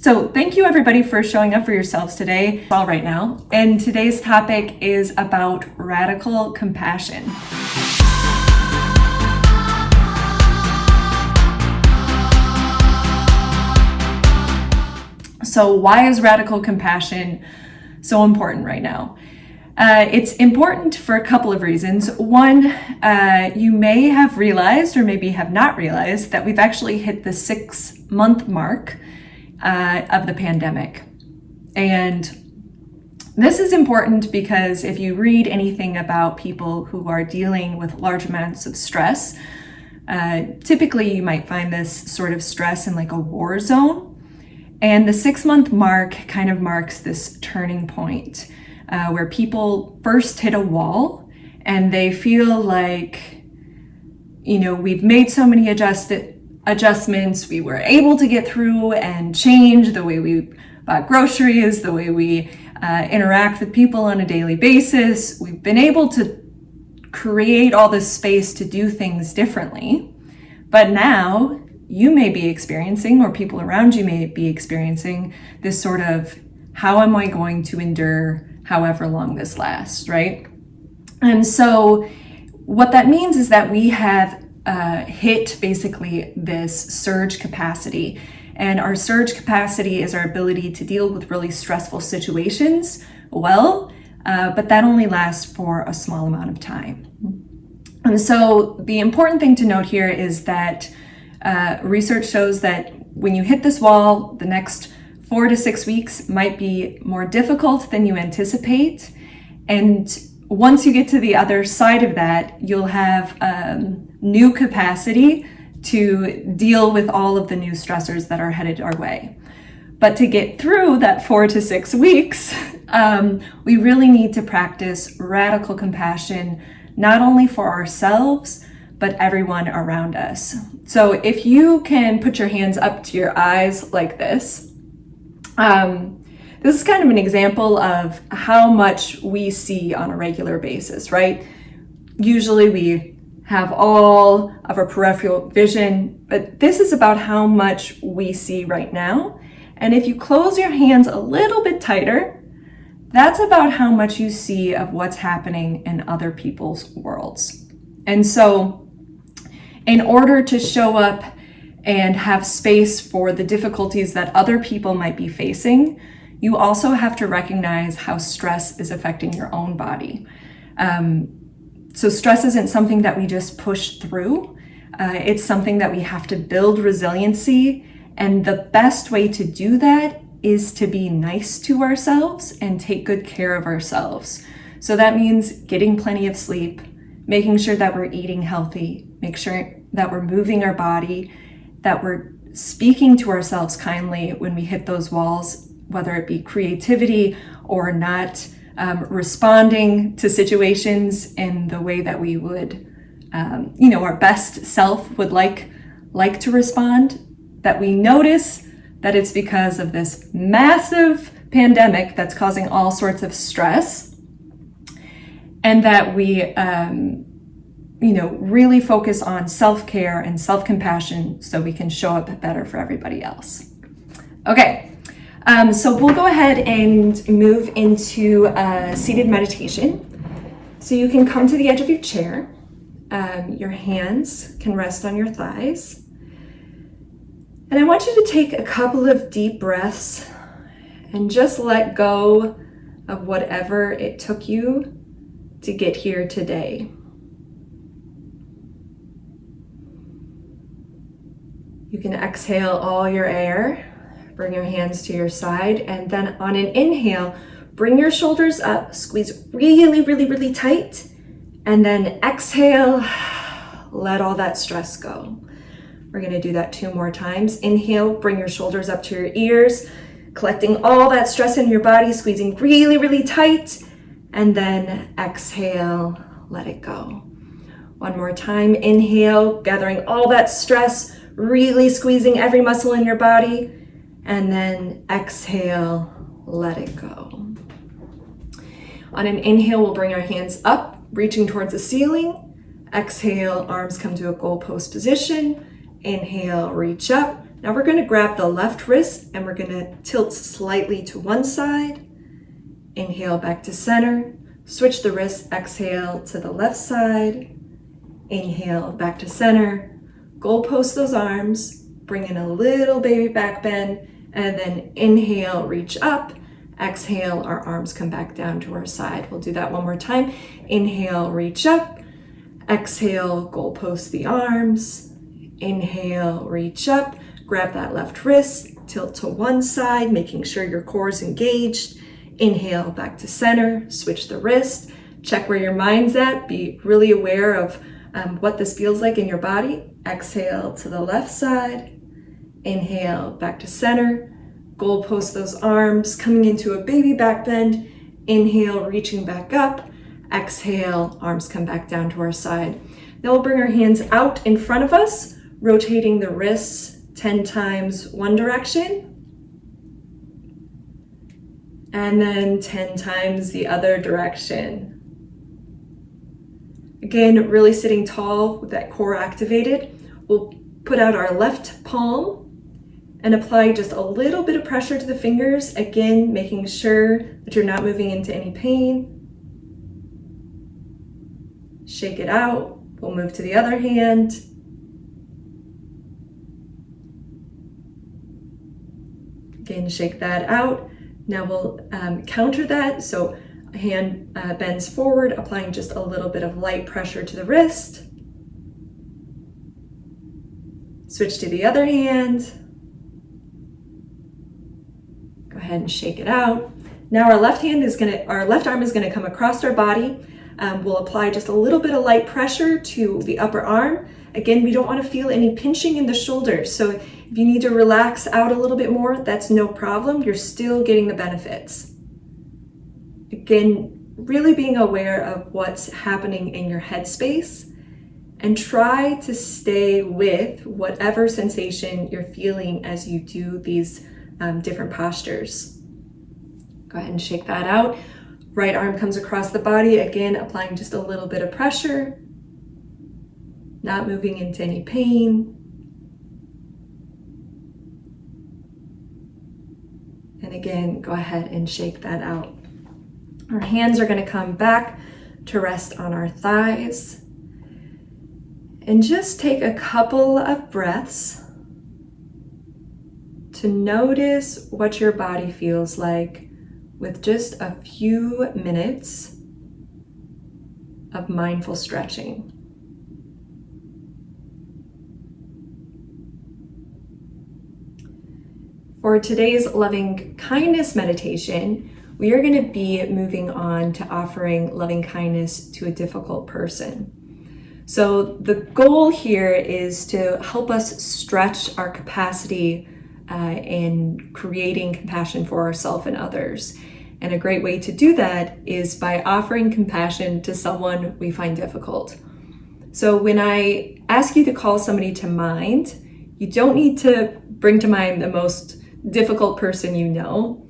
So thank you everybody for showing up for yourselves today, all right now. And today's topic is about radical compassion. So why is radical compassion so important right now? It's important for a couple of reasons. One, you may have realized or maybe have not realized that we've actually hit the 6-month mark of the pandemic. And this is important because if you read anything about people who are dealing with large amounts of stress, typically you might find this sort of stress in like a war zone. And the 6-month mark kind of marks this turning point where people first hit a wall and they feel like, we've made so many adjustments, we were able to get through and change the way we buy groceries, the way we interact with people on a daily basis. We've been able to create all this space to do things differently. But now you may be experiencing, or people around you may be experiencing, this sort of, how am I going to endure however long this lasts, right? And so what that means is that we have hit basically this surge capacity. And our surge capacity is our ability to deal with really stressful situations well, but that only lasts for a small amount of time. And so the important thing to note here is that research shows that when you hit this wall, the next 4 to 6 weeks might be more difficult than you anticipate. And once you get to the other side of that, you'll have new capacity to deal with all of the new stressors that are headed our way. But to get through that 4 to 6 weeks, we really need to practice radical compassion, not only for ourselves, but everyone around us. So if you can put your hands up to your eyes like this, this is kind of an example of how much we see on a regular basis, right? Usually we have all of our peripheral vision, but this is about how much we see right now. And if you close your hands a little bit tighter, that's about how much you see of what's happening in other people's worlds. And so in order to show up and have space for the difficulties that other people might be facing, you also have to recognize how stress is affecting your own body. So stress isn't something that we just push through. It's something that we have to build resiliency. And the best way to do that is to be nice to ourselves and take good care of ourselves. So that means getting plenty of sleep, making sure that we're eating healthy, make sure that we're moving our body, that we're speaking to ourselves kindly when we hit those walls, whether it be creativity or not responding to situations in the way that we would, our best self would like to respond, that we notice that it's because of this massive pandemic that's causing all sorts of stress, and that we really focus on self-care and self-compassion so we can show up better for everybody else. Okay, so we'll go ahead and move into seated meditation. So you can come to the edge of your chair. Your hands can rest on your thighs. And I want you to take a couple of deep breaths and just let go of whatever it took you to get here today. You can exhale all your air, bring your hands to your side, and then on an inhale, bring your shoulders up, squeeze really, really, really tight, and then exhale, let all that stress go. We're gonna do that 2 more times. Inhale, bring your shoulders up to your ears, collecting all that stress in your body, squeezing really, really tight, and then exhale, let it go. 1 more time, inhale, gathering all that stress, really squeezing every muscle in your body, and then exhale, let it go. On an inhale, we'll bring our hands up, reaching towards the ceiling. Exhale, arms come to a goalpost position. Inhale, reach up. Now we're going to grab the left wrist and we're going to tilt slightly to one side. Inhale back to center. Switch the wrist, exhale to the left side. Inhale back to center. Goalpost those arms. Bring in a little baby back bend. And then inhale, reach up. Exhale, our arms come back down to our side. We'll do that one more time. Inhale, reach up. Exhale, goalpost the arms. Inhale, reach up. Grab that left wrist, tilt to one side, making sure your core is engaged. Inhale, back to center, switch the wrist. Check where your mind's at. Be really aware of what this feels like in your body. Exhale to the left side. Inhale, back to center. Goalpost those arms, coming into a baby back bend. Inhale, reaching back up. Exhale, arms come back down to our side. Now we'll bring our hands out in front of us, rotating the wrists 10 times one direction. And then 10 times the other direction. Again, really sitting tall with that core activated. We'll put out our left palm and apply just a little bit of pressure to the fingers. Again, making sure that you're not moving into any pain. Shake it out. We'll move to the other hand. Again, shake that out. Now we'll counter that. So hand bends forward, applying just a little bit of light pressure to the wrist. Switch to the other hand. Go ahead and shake it out. Now our left arm is gonna come across our body. We'll apply just a little bit of light pressure to the upper arm. Again, we don't want to feel any pinching in the shoulders. So if you need to relax out a little bit more, that's no problem. You're still getting the benefits. Again, really being aware of what's happening in your headspace and try to stay with whatever sensation you're feeling as you do these different postures. Go ahead and shake that out. Right arm comes across the body, again, applying just a little bit of pressure, not moving into any pain. And again, go ahead and shake that out. Our hands are going to come back to rest on our thighs. And just take a couple of breaths to notice what your body feels like with just a few minutes of mindful stretching. For today's loving kindness meditation, we are going to be moving on to offering loving kindness to a difficult person. So the goal here is to help us stretch our capacity in creating compassion for ourselves and others. And a great way to do that is by offering compassion to someone we find difficult. So when I ask you to call somebody to mind, you don't need to bring to mind the most difficult person you know.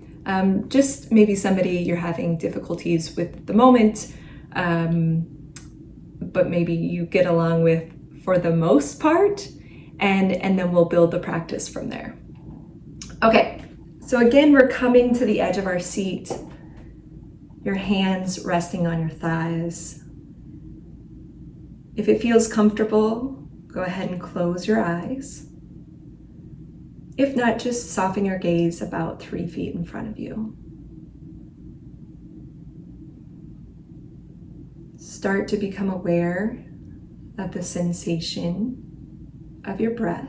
Just maybe somebody you're having difficulties with at the moment, but maybe you get along with for the most part, and then we'll build the practice from there. Okay, so again, we're coming to the edge of our seat, your hands resting on your thighs. If it feels comfortable, go ahead and close your eyes. If not, just soften your gaze about 3 feet in front of you. Start to become aware of the sensation of your breath.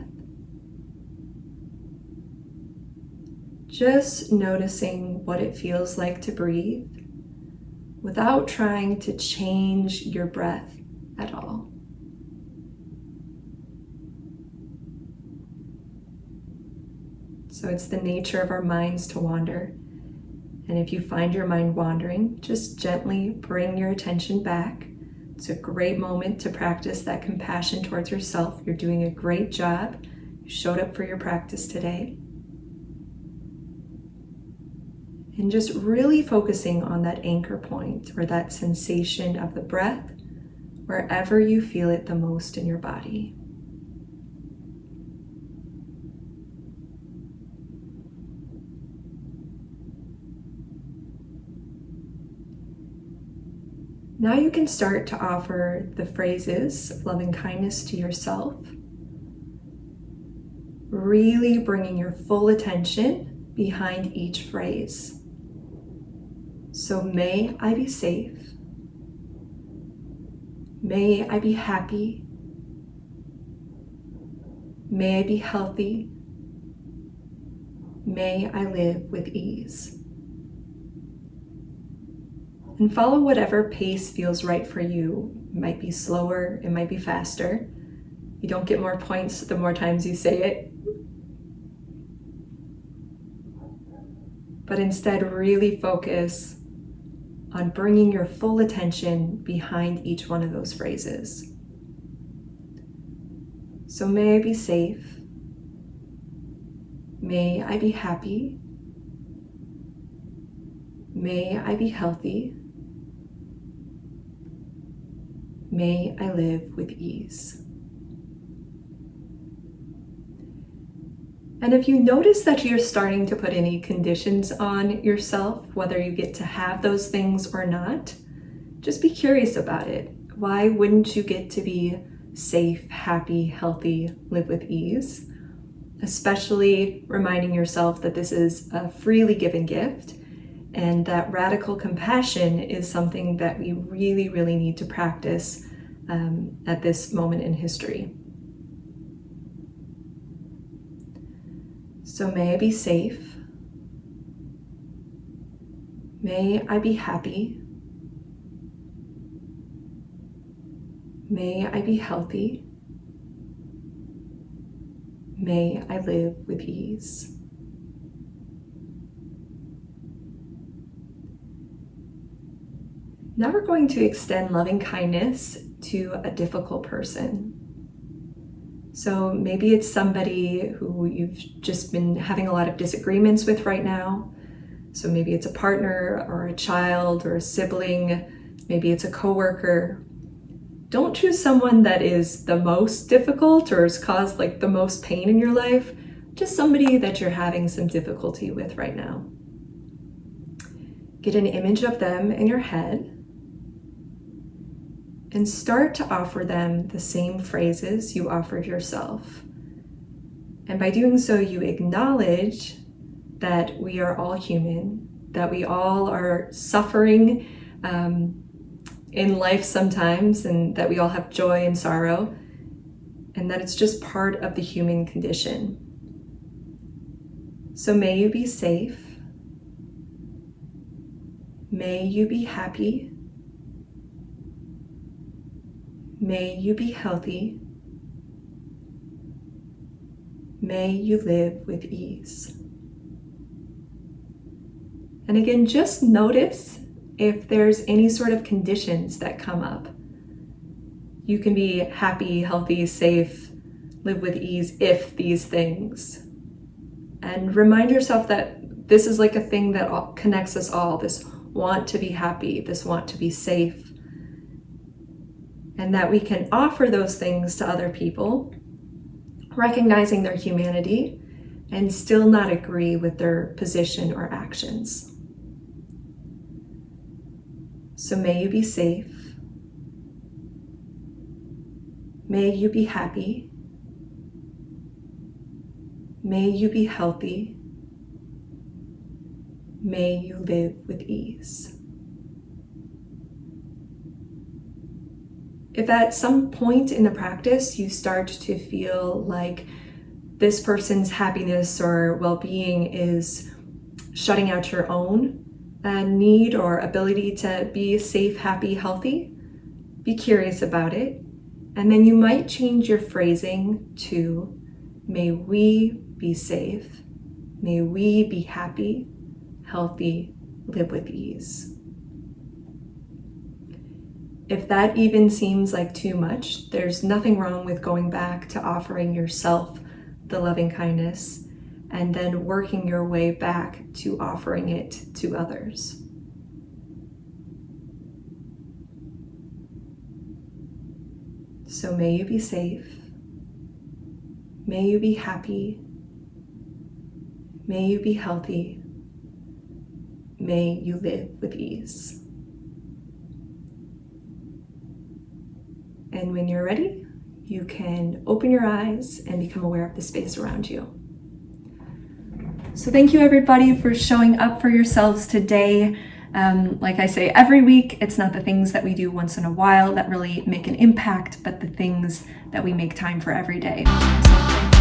Just noticing what it feels like to breathe without trying to change your breath at all. So it's the nature of our minds to wander. And if you find your mind wandering, just gently bring your attention back. It's a great moment to practice that compassion towards yourself. You're doing a great job. You showed up for your practice today. And just really focusing on that anchor point or that sensation of the breath, wherever you feel it the most in your body. Now you can start to offer the phrases of loving kindness to yourself, really bringing your full attention behind each phrase. So may I be safe. May I be happy. May I be healthy. May I live with ease. And follow whatever pace feels right for you. It might be slower, it might be faster. You don't get more points the more times you say it. But instead, really focus on bringing your full attention behind each one of those phrases. So may I be safe. May I be happy. May I be healthy. May I live with ease. And if you notice that you're starting to put any conditions on yourself, whether you get to have those things or not, just be curious about it. Why wouldn't you get to be safe, happy, healthy, live with ease? Especially reminding yourself that this is a freely given gift and that radical compassion is something that we really, really need to practice at this moment in history. So may I be safe. May I be happy. May I be healthy. May I live with ease. Now we're going to extend loving kindness to a difficult person. So maybe it's somebody who you've just been having a lot of disagreements with right now. So maybe it's a partner or a child or a sibling. Maybe it's a coworker. Don't choose someone that is the most difficult or has caused like the most pain in your life. Just somebody that you're having some difficulty with right now. Get an image of them in your head and start to offer them the same phrases you offered yourself. And by doing so, you acknowledge that we are all human, that we all are suffering in life sometimes, and that we all have joy and sorrow, and that it's just part of the human condition. So may you be safe. May you be happy. May you be healthy. May you live with ease. And again, just notice if there's any sort of conditions that come up. You can be happy, healthy, safe, live with ease if these things. And remind yourself that this is like a thing that connects us all, this want to be happy, this want to be safe. And that we can offer those things to other people, recognizing their humanity, and still not agree with their position or actions. So may you be safe. May you be happy. May you be healthy. May you live with ease. If at some point in the practice you start to feel like this person's happiness or well-being is shutting out your own need or ability to be safe, happy, healthy, be curious about it. And then you might change your phrasing to, may we be safe, may we be happy, healthy, live with ease. If that even seems like too much, there's nothing wrong with going back to offering yourself the loving kindness and then working your way back to offering it to others. So may you be safe. May you be happy. May you be healthy. May you live with ease. And when you're ready, you can open your eyes and become aware of the space around you. So thank you everybody for showing up for yourselves today. Like I say every week, it's not the things that we do once in a while that really make an impact, but the things that we make time for every day. So